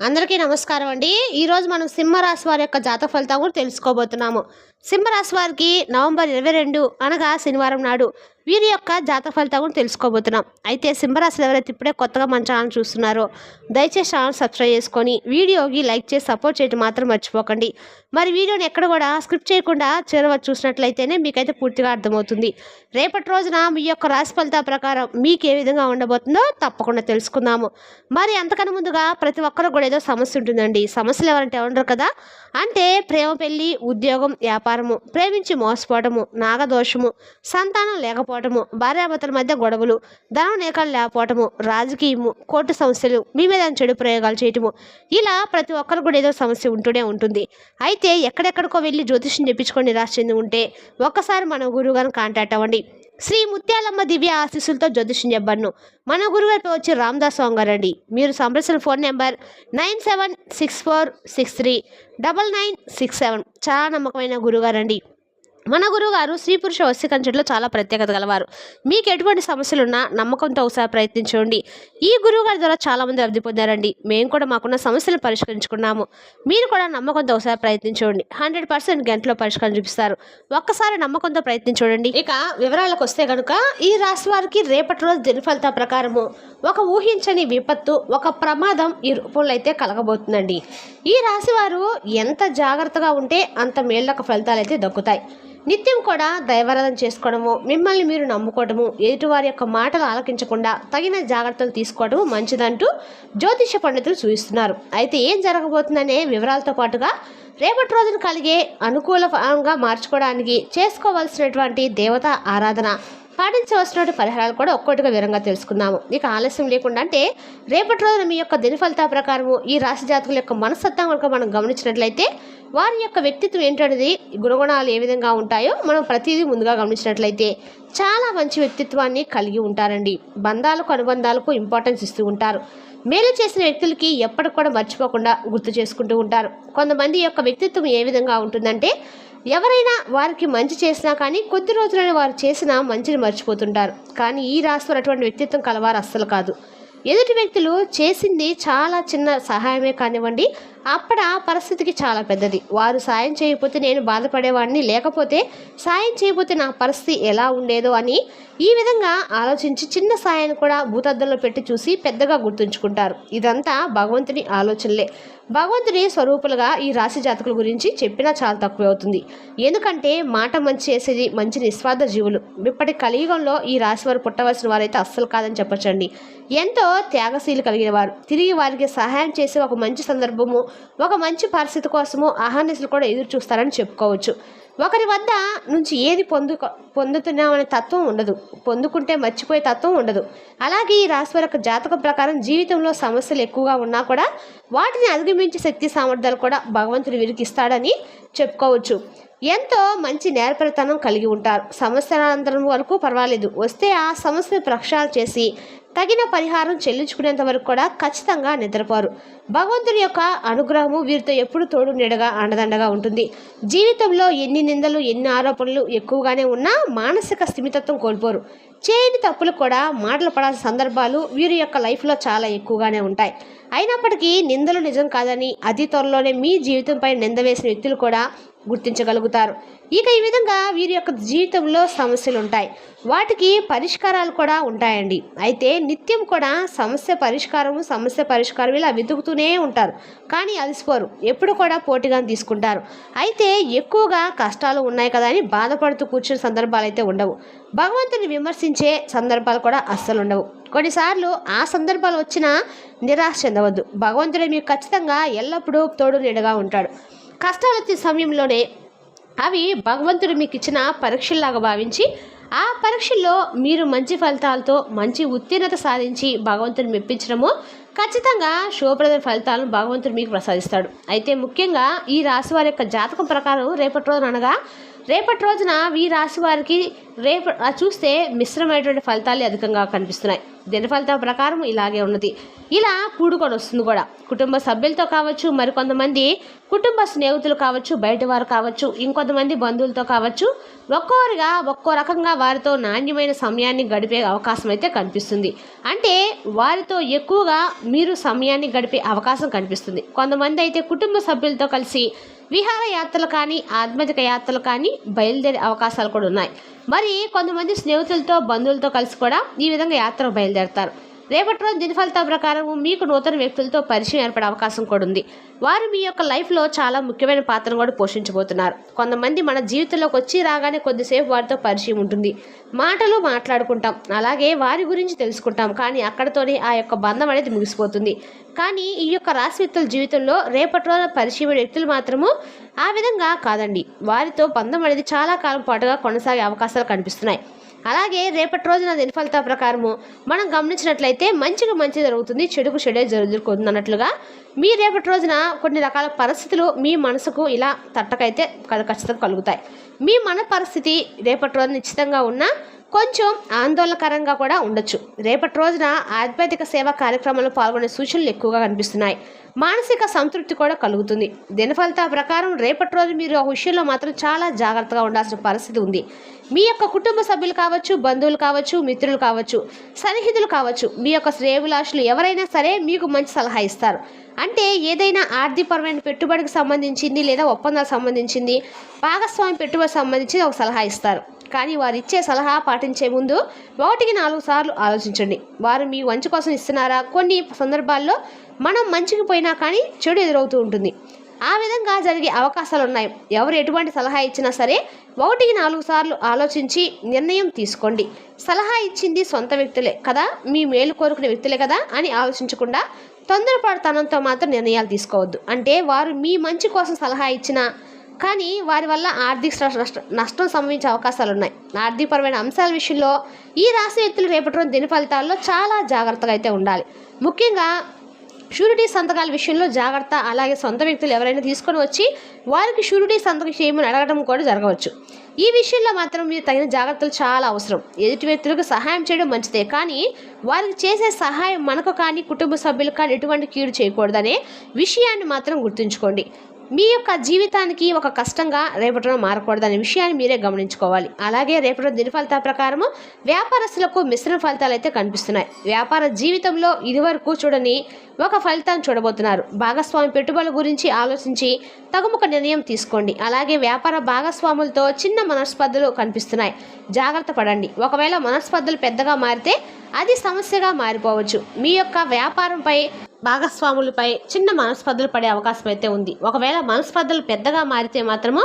అందరికీ నమస్కారం అండి. ఈరోజు మనం సింహరాశి వారి యొక్క జాతక ఫలితాలు కూడా తెలుసుకోబోతున్నాము. సింహరాశి వారికి నవంబర్ 22 అనగా శనివారం నాడు వీరి యొక్క జాతక ఫలితాలు కూడా తెలుసుకోబోతున్నాం. అయితే సింహరాశులు ఎవరైతే ఇప్పుడే కొత్తగా మన ఛానల్ చూస్తున్నారో దయచేసి ఛానల్ సబ్స్క్రైబ్ చేసుకొని వీడియోకి లైక్ చేసి సపోర్ట్ చేయడం మాత్రం మర్చిపోకండి. మరి వీడియోని ఎక్కడ కూడా స్క్రిప్ట్ చేయకుండా చివరి చూసినట్లయితేనే మీకైతే పూర్తిగా అర్థమవుతుంది. రేపటి రోజున మీ యొక్క రాశి ఫలితాల ప్రకారం మీకు ఏ విధంగా ఉండబోతుందో తప్పకుండా తెలుసుకుందాము. మరి అంతకన్నా ముందుగా ప్రతి ఒక్కరు కూడా ఏదో సమస్య ఉంటుందండి. సమస్యలు ఎవరంటే ఉండరు కదా. అంటే ప్రేమ, పెళ్లి, ఉద్యోగం, వ్యాపారము, ప్రేమించి మోసపోవటము, నాగదోషము, సంతానం లేకపోవటము, భార్యాభర్తల మధ్య గొడవలు, ధనం నేకాలు లేకపోవటము, రాజకీయము, కోర్టు సమస్యలు, మీ మీద చెడు ప్రయోగాలు చేయటము, ఇలా ప్రతి ఒక్కరు కూడా ఏదో సమస్య ఉంటూనే ఉంటుంది. అయితే ఎక్కడెక్కడికో వెళ్ళి జ్యోతిష్యం చెప్పించుకొని నిరాశ చెంది ఉంటే ఒక్కసారి మన గురువు గారిని కాంటాక్ట్ అవ్వండి. శ్రీ ముత్యాలమ్మ దివ్య ఆశీస్సులతో జ్యోతిష్యం చెప్పబడును. మన గురుగారితో వచ్చి రామదాస్ స్వామి గారండి. మీరు సంప్రదించిన ఫోన్ నెంబర్ 9764639967. చాలా నమ్మకమైన గురుగారండి. మన గురువుగారు స్త్రీ పురుష వశీకరణలో చాలా ప్రత్యేకత గలవారు. మీకు ఎటువంటి సమస్యలున్నా నమ్మకంతో ఒకసారి ప్రయత్నించండి. ఈ గురువుగారి ద్వారా చాలామంది లబ్ధి పొందారండి. మేము కూడా మాకున్న సమస్యలు పరిష్కరించుకున్నాము. మీరు కూడా నమ్మకంతో ఒకసారి ప్రయత్నించండి. 100% గంటలో పరిష్కారం చూపిస్తారు. ఒక్కసారి నమ్మకంతో ప్రయత్నించండి. ఇక వివరాలకు వస్తే కనుక ఈ రాశి వారికి రేపటి రోజు దిన ఫలితాల ప్రకారము ఒక ఊహించని విపత్తు, ఒక ప్రమాదం ఈ రూపంలో అయితే కలగబోతుందండి. ఈ రాశి వారు ఎంత జాగ్రత్తగా ఉంటే అంత మేళ్ళక ఫలితాలు అయితే దక్కుతాయి. నిత్యం కూడా దైవారాధన చేసుకోవడము, మిమ్మల్ని మీరు నమ్ముకోవడము, ఎదుటివారి యొక్క మాటలు ఆలకించకుండా తగిన జాగ్రత్తలు తీసుకోవడము మంచిదంటూ జ్యోతిష పండితులు సూచిస్తున్నారు. అయితే ఏం జరగబోతుందనే వివరాలతో పాటుగా రేపటి రోజున కలిగే అనుకూలంగా మార్చుకోవడానికి చేసుకోవాల్సినటువంటి దేవతా ఆరాధన, పాటించవలసిన పరిహారాలు కూడా ఒక్కొక్కటిగా వివరంగా తెలుసుకుందాము. ఇక ఆలస్యం లేకుండా అంటే రేపటి రోజున మీ యొక్క దిన ఫలితాల ప్రకారము ఈ రాశి జాతకుల యొక్క మనస్తత్వం కనుక మనం గమనించినట్లయితే వారి యొక్క వ్యక్తిత్వం ఏంటనేది, గుణగుణాలు ఏ విధంగా ఉంటాయో మనం ప్రతిదీ ముందుగా గమనించినట్లయితే చాలా మంచి వ్యక్తిత్వాన్ని కలిగి ఉంటారండి. బంధాలకు, అనుబంధాలకు ఇంపార్టెన్స్ ఇస్తూ ఉంటారు. మేలు చేసిన వ్యక్తులకి ఎప్పటికి కూడా మర్చిపోకుండా గుర్తు చేసుకుంటూ ఉంటారు. కొంతమంది యొక్క వ్యక్తిత్వం ఏ విధంగా ఉంటుందంటే ఎవరైనా వారికి మంచి చేసినా కానీ కొద్ది రోజులైనా వారు చేసిన మంచిని మర్చిపోతుంటారు. కానీ ఈ రాశిలో అటువంటి వ్యక్తిత్వం కలవారు అస్సలు కాదు. ఎదుటి వ్యక్తులు చేసింది చాలా చిన్న సహాయమే కానివ్వండి, అప్పుడు ఆ పరిస్థితికి చాలా పెద్దది. వారు సాయం చేయకపోతే నేను బాధపడేవాడిని, లేకపోతే సాయం చేయకపోతే నా పరిస్థితి ఎలా ఉండేదో అని ఈ విధంగా ఆలోచించి చిన్న సాయాన్ని కూడా భూతద్దంలో పెట్టి చూసి పెద్దగా గుర్తుంచుకుంటారు. ఇదంతా భగవంతుని ఆలోచనలే. భగవంతుని స్వరూపులుగా ఈ రాశి జాతకుల గురించి చెప్పినా చాలా తక్కువ అవుతుంది. ఎందుకంటే మాట మంచి చేసేది మంచి నిస్వార్థ జీవులు. ఇప్పటి కలియుగంలో ఈ రాశి వారు పుట్టవలసిన వారైతే అస్సలు కాదని చెప్పచ్చండి. ఎంతో త్యాగశీలు కలిగిన వారు. తిరిగి వారికి సహాయం చేసే ఒక మంచి సందర్భము, ఒక మంచి పరిస్థితి కోసము అహర్నిశలు కూడా ఎదురు చూస్తారని చెప్పుకోవచ్చు. ఒకరి వద్ద నుంచి ఏది పొందుతున్నామనే తత్వం ఉండదు, పొందుకుంటే మర్చిపోయే తత్వం ఉండదు. అలాగే ఈ రాశి వారి జాతకం ప్రకారం జీవితంలో సమస్యలు ఎక్కువగా ఉన్నా కూడా వాటిని అధిగమించే శక్తి సామర్థ్యాలు కూడా భగవంతుడు వీరికి ఇస్తాడని చెప్పుకోవచ్చు. ఎంతో మంచి నేర్పరితనం కలిగి ఉంటారు. సమస్యలంతరం వరకు పర్వాలేదు, వస్తే ఆ సమస్యను ప్రక్షాళన చేసి తగిన పరిహారం చెల్లించుకునేంత వరకు కూడా ఖచ్చితంగా నిద్రపోరు. భగవంతుని యొక్క అనుగ్రహము వీరితో ఎప్పుడు తోడు నీడగా అండదండగా ఉంటుంది. జీవితంలో ఎన్ని నిందలు, ఎన్ని ఆరోపణలు ఎక్కువగానే ఉన్నా మానసిక స్థిమితత్వం కోల్పోరు. చేయని తప్పులు కూడా మాటలు పడాల్సిన సందర్భాలు వీరి యొక్క లైఫ్లో చాలా ఎక్కువగానే ఉంటాయి. అయినప్పటికీ నిందలు నిజం కాదని అతి త్వరలోనే మీ జీవితంపై నింద వేసిన వ్యక్తులు కూడా గుర్తించగలుగుతారు. ఇక ఈ విధంగా వీరి యొక్క జీవితంలో సమస్యలు ఉంటాయి, వాటికి పరిష్కారాలు కూడా ఉంటాయండి. అయితే నిత్యం కూడా సమస్య పరిష్కారం ఇలా వెతుకుతూనే ఉంటారు. కానీ అలసిపోరు, ఎప్పుడు కూడా పోటీగా తీసుకుంటారు. అయితే ఎక్కువగా కష్టాలు ఉన్నాయి కదా అని బాధపడుతూ కూర్చునే సందర్భాలు అయితే ఉండవు. భగవంతుని విమర్శించే సందర్భాలు కూడా అస్సలు ఉండవు. కొన్నిసార్లు ఆ సందర్భాలు వచ్చినా నిరాశ చెందవద్దు. భగవంతుడే మీకు ఖచ్చితంగా ఎల్లప్పుడూ తోడు నీడగా ఉంటాడు. కష్టాలు వచ్చే సమయంలోనే అవి భగవంతుడు మీకు ఇచ్చిన పరీక్షల్లాగా భావించి ఆ పరీక్షల్లో మీరు మంచి ఫలితాలతో మంచి ఉత్తీర్ణత సాధించి భగవంతుని మెప్పించడము ఖచ్చితంగా శుభప్రద ఫలితాలను భగవంతుడు మీకు ప్రసాదిస్తాడు. అయితే ముఖ్యంగా ఈ రాశి వారి యొక్క జాతకం ప్రకారం రేపటి రోజున ఈ రాశి వారికి చూస్తే మిశ్రమైనటువంటి ఫలితాలు అధికంగా కనిపిస్తున్నాయి. దినఫలితం ప్రకారం ఇలాగే ఉన్నది. ఇలా కూడుకొని వస్తుంది కూడా. కుటుంబ సభ్యులతో కావచ్చు, మరికొంతమంది కుటుంబ స్నేహితులు కావచ్చు, బయట వారు కావచ్చు, ఇంకొంతమంది బంధువులతో కావచ్చు, ఒక్కొక్కరిగా ఒక్కో రకంగా వారితో నాణ్యమైన సమయాన్ని గడిపే అవకాశం అయితే కనిపిస్తుంది. అంటే వారితో ఎక్కువగా మీరు సమయాన్ని గడిపే అవకాశం కనిపిస్తుంది. కొంతమంది అయితే కుటుంబ సభ్యులతో కలిసి విహారయాత్రలు కానీ, ఆధ్యాత్మిక యాత్రలు కానీ బయలుదేరే అవకాశాలు కూడా ఉన్నాయి. మరి కొంతమంది స్నేహితులతో, బంధువులతో కలిసి కూడా ఈ విధంగా యాత్రకు బయలుదేరతారు. రేపటి రోజు దినఫలితాల ప్రకారం మీకు నూతన వ్యక్తులతో పరిచయం ఏర్పడే అవకాశం కూడా ఉంది. వారు మీ యొక్క లైఫ్లో చాలా ముఖ్యమైన పాత్రను కూడా పోషించబోతున్నారు. కొంతమంది మన జీవితంలోకి వచ్చి రాగానే కొద్దిసేపు వారితో పరిచయం ఉంటుంది, మాటలు మాట్లాడుకుంటాం, అలాగే వారి గురించి తెలుసుకుంటాం. కానీ అక్కడితోనే ఆ యొక్క బంధం అనేది ముగిసిపోతుంది. కానీ ఈ యొక్క రాశి వ్యక్తుల జీవితంలో రేపటి రోజున పరిచయమైన వ్యక్తులు మాత్రము ఆ విధంగా కాదండి. వారితో బంధం అనేది చాలా కాలం పాటుగా కొనసాగే అవకాశాలు కనిపిస్తున్నాయి. అలాగే రేపటి రోజున దినఫలితాల ప్రకారము మనం గమనించినట్లయితే మంచిగా మంచి జరుగుతుంది, చెడుకు చెడే జరుగుతుంది అన్నట్లుగా మీ రేపటి రోజున కొన్ని రకాల పరిస్థితులు మీ మనసుకు ఇలా తట్టకైతే ఖచ్చితంగా కలుగుతాయి. మీ మన పరిస్థితి రేపటి రోజున నిశ్చితంగా ఉన్నా కొంచెం ఆందోళనకరంగా కూడా ఉండొచ్చు. రేపటి రోజున ఆధ్యాత్మిక సేవా కార్యక్రమాల్లో పాల్గొనే సూచనలు ఎక్కువగా కనిపిస్తున్నాయి. మానసిక సంతృప్తి కూడా కలుగుతుంది. దినఫలితాల ప్రకారం రేపటి రోజు మీరు ఆ విషయంలో మాత్రం చాలా జాగ్రత్తగా ఉండాల్సిన పరిస్థితి ఉంది. మీ యొక్క కుటుంబ సభ్యులు కావచ్చు, బంధువులు కావచ్చు, మిత్రులు కావచ్చు, సన్నిహితులు కావచ్చు, మీ యొక్క శ్రేయోభిలాషులు ఎవరైనా సరే మీకు మంచి సలహా ఇస్తారు. అంటే ఏదైనా ఆర్థికపరమైన పెట్టుబడికి సంబంధించింది లేదా ఒప్పందాలకు సంబంధించింది, భాగస్వామి పెట్టుబడికి సంబంధించి ఒక సలహా ఇస్తారు. కానీ వారు ఇచ్చే సలహా పాటించే ముందు 1-4 సార్లు ఆలోచించండి. వారు మీ మంచి కోసం ఇస్తున్నారా? కొన్ని సందర్భాల్లో మనం మంచికి పోయినా కానీ చెడు ఎదురవుతూ ఉంటుంది. ఆ విధంగా జరిగే అవకాశాలు ఉన్నాయి. ఎవరు ఎటువంటి సలహా ఇచ్చినా సరే 1-4 సార్లు ఆలోచించి నిర్ణయం తీసుకోండి. సలహా ఇచ్చింది సొంత వ్యక్తులే కదా, మీ మేలు కోరుకునే వ్యక్తులే కదా అని ఆలోచించకుండా తొందరపాటుతనంతో మాత్రం నిర్ణయాలు తీసుకోవద్దు. అంటే వారు మీ మంచి కోసం సలహా ఇచ్చినా కానీ వారి వల్ల ఆర్థిక నష్టం సంభవించే అవకాశాలు ఉన్నాయి. ఆర్థికపరమైన అంశాల విషయంలో ఈ రాశి వ్యక్తులు రేపటి రోజు దిన ఫలితాల్లో చాలా జాగ్రత్తగా అయితే ఉండాలి. ముఖ్యంగా షూరిటీ సంతకాల విషయంలో జాగ్రత్త. అలాగే సొంత వ్యక్తులు ఎవరైనా తీసుకొని వచ్చి వారికి షూరిటీ సంతకం చేయమని అడగడం కూడా జరగవచ్చు. ఈ విషయంలో మాత్రం మీరు తగిన జాగ్రత్తలు చాలా అవసరం. ఎదుటి వ్యక్తులకు సహాయం చేయడం మంచిదే, కానీ వారికి చేసే సహాయం మనకు కానీ కుటుంబ సభ్యులకు కానీ ఎటువంటి కీడు చేయకూడదనే విషయాన్ని మాత్రం గుర్తుంచుకోండి. మీ యొక్క జీవితానికి ఒక కష్టంగా రేపటిలో మారకూడదనే విషయాన్ని మీరే గమనించుకోవాలి. అలాగే రేపటి దిన ఫలితాల ప్రకారము వ్యాపారస్తులకు మిశ్రమ ఫలితాలు అయితే కనిపిస్తున్నాయి. వ్యాపార జీవితంలో ఇదివరకు చూడని ఒక ఫలితాన్ని చూడబోతున్నారు. భాగస్వామి పెట్టుబడుల గురించి ఆలోచించి తగుముఖ నిర్ణయం తీసుకోండి. అలాగే వ్యాపార భాగస్వాములతో చిన్న మనస్పర్ధలు కనిపిస్తున్నాయి, జాగ్రత్త పడండి. ఒకవేళ మనస్పర్ధలు పెద్దగా మారితే అది సమస్యగా మారిపోవచ్చు. మీ యొక్క వ్యాపారంపై భాగస్వాములపై చిన్న మనస్పర్ధలు పడే అవకాశం అయితే ఉంది. ఒకవేళ మనస్పర్ధలు పెద్దగా మారితే మాత్రము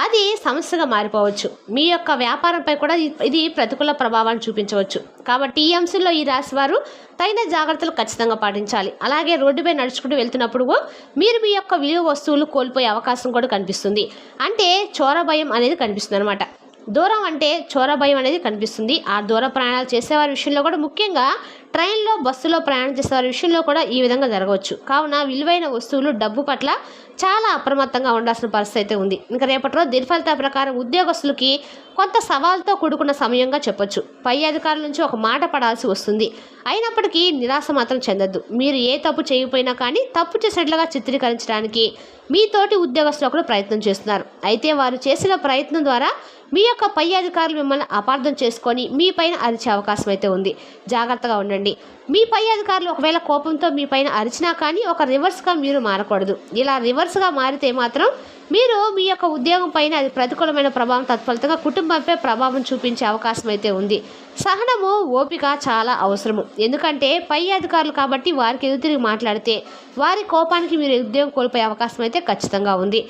అది సమస్యగా మారిపోవచ్చు. మీ యొక్క వ్యాపారంపై కూడా ఇది ప్రతికూల ప్రభావాన్ని చూపించవచ్చు. కాబట్టి ఈ అంశంలో ఈ రాశి వారు తగిన జాగ్రత్తలు ఖచ్చితంగా పాటించాలి. అలాగే రోడ్డుపై నడుచుకుంటూ వెళ్తున్నప్పుడు మీరు మీ యొక్క విలువ వస్తువులు కోల్పోయే అవకాశం కూడా కనిపిస్తుంది. అంటే చోర భయం అనేది కనిపిస్తుంది అనమాట. దూరం అంటే చోర భయం అనేది కనిపిస్తుంది. ఆ దూర ప్రయాణాలు చేసేవారి విషయంలో కూడా, ముఖ్యంగా ట్రైన్లో, బస్సులో ప్రయాణం చేసేవారి విషయంలో కూడా ఈ విధంగా జరగవచ్చు. కావున విలువైన వస్తువులు, డబ్బు పట్ల చాలా అప్రమత్తంగా ఉండాల్సిన పరిస్థితి అయితే ఉంది. ఇంకా రేపటి రోజు దిన ఫలితాల ప్రకారం ఉద్యోగస్తులకి కొంత సవాల్తో కూడుకున్న సమయంగా చెప్పొచ్చు. పై అధికారుల నుంచి ఒక మాట పడాల్సి వస్తుంది. అయినప్పటికీ నిరాశ మాత్రం చెందొద్దు. మీరు ఏ తప్పు చేయకపోయినా కానీ తప్పు చేసినట్లుగా చిత్రీకరించడానికి మీ తోటి ఉద్యోగస్తులు ఒకరు ప్రయత్నం చేస్తున్నారు. అయితే వారు చేసిన ప్రయత్నం ద్వారా మీ యొక్క పై అధికారులు మిమ్మల్ని అపార్థం చేసుకొని మీ పైన అరిచే అవకాశం అయితే ఉంది. జాగ్రత్తగా ఉండండి. మీ పై అధికారులు ఒకవేళ కోపంతో మీ పైన అరిచినా కానీ ఒక రివర్స్గా మీరు మారకూడదు. ఇలా రివర్స్గా మారితే మాత్రం మీరు మీ యొక్క ఉద్యోగం పైన అది ప్రతికూలమైన ప్రభావం, తత్ఫలితంగా కుటుంబంపై ప్రభావం చూపించే అవకాశం అయితే ఉంది. సహనము, ఓపిక చాలా అవసరము. ఎందుకంటే పై అధికారులు కాబట్టి వారికి ఎదురు మాట్లాడితే వారి కోపానికి మీరు ఉద్యోగం కోల్పోయే అవకాశం అయితే ఖచ్చితంగా ఉంది.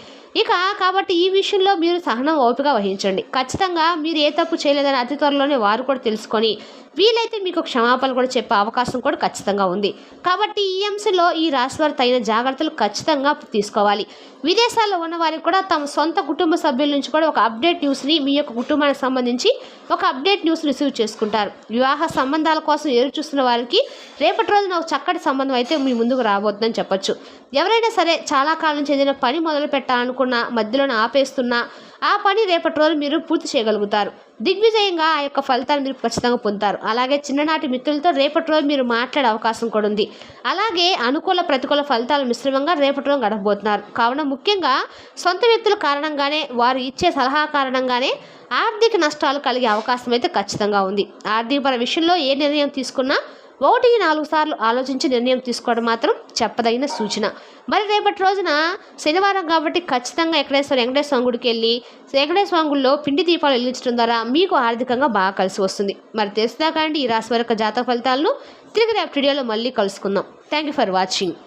కాబట్టి ఈ విషయంలో మీరు సహనం, ఓపిక వహించండి. ఖచ్చితంగా మీరు ఏ తప్పు చేయలేదని అతి త్వరలోనే వారు కూడా తెలుసుకొని వీలైతే మీకు క్షమాపణ కూడా చెప్పే అవకాశం కూడా ఖచ్చితంగా ఉంది. కాబట్టి ఈ అంశంలో ఈ రాశి వారు తగిన జాగ్రత్తలు ఖచ్చితంగా తీసుకోవాలి. విదేశాల్లో ఉన్న వారికి కూడా తమ సొంత కుటుంబ సభ్యుల నుంచి కూడా ఒక అప్డేట్ న్యూస్ని, మీ యొక్క కుటుంబానికి సంబంధించి ఒక అప్డేట్ న్యూస్ రిసీవ్ చేసుకుంటారు. వివాహ సంబంధాల కోసం ఎదురు చూస్తున్న వారికి రేపటి రోజున ఒక చక్కటి సంబంధం అయితే మీ ముందుకు రాబోతుందని చెప్పొచ్చు. ఎవరైనా సరే చాలా కాలం నుంచి ఏదైనా పని మొదలు పెట్టాలనుకున్నా, మధ్యలోనే ఆపేస్తున్నా, ఆ పని రేపటి రోజు మీరు పూర్తి చేయగలుగుతారు. దిగ్విజయంగా ఆ యొక్క ఫలితాలు మీరు ఖచ్చితంగా పొందుతారు. అలాగే చిన్ననాటి మిత్రులతో రేపటి రోజు మీరు మాట్లాడే అవకాశం కూడా ఉంది. అలాగే అనుకూల ప్రతికూల ఫలితాలు మిశ్రమంగా రేపటి రోజు గడపబోతున్నారు. కావున ముఖ్యంగా సొంత వ్యక్తుల కారణంగానే, వారు ఇచ్చే సలహా కారణంగానే ఆర్థిక నష్టాలు కలిగే అవకాశం అయితే ఖచ్చితంగా ఉంది. ఆర్థికపర విషయంలో ఏ నిర్ణయం తీసుకున్నా 1-4 సార్లు ఆలోచించి నిర్ణయం తీసుకోవడం మాత్రం చెప్పదగిన సూచన. మరి రేపటి రోజున శనివారం కాబట్టి ఖచ్చితంగా వెంకటేశ్వర స్వామి గుడికి వెళ్ళి వెంకటేశ్వర స్వామి గుడిలో పిండి దీపాలు వెలిగించడం ద్వారా మీకు ఆర్థికంగా బాగా కలిసి వస్తుంది. మరి తెలుసుదా కాండి ఈ రాశి వారి యొక్క జాతక ఫలితాలను తిరిగి రేపు వీడియోలో మళ్ళీ కలుసుకుందాం. Thank you for watching.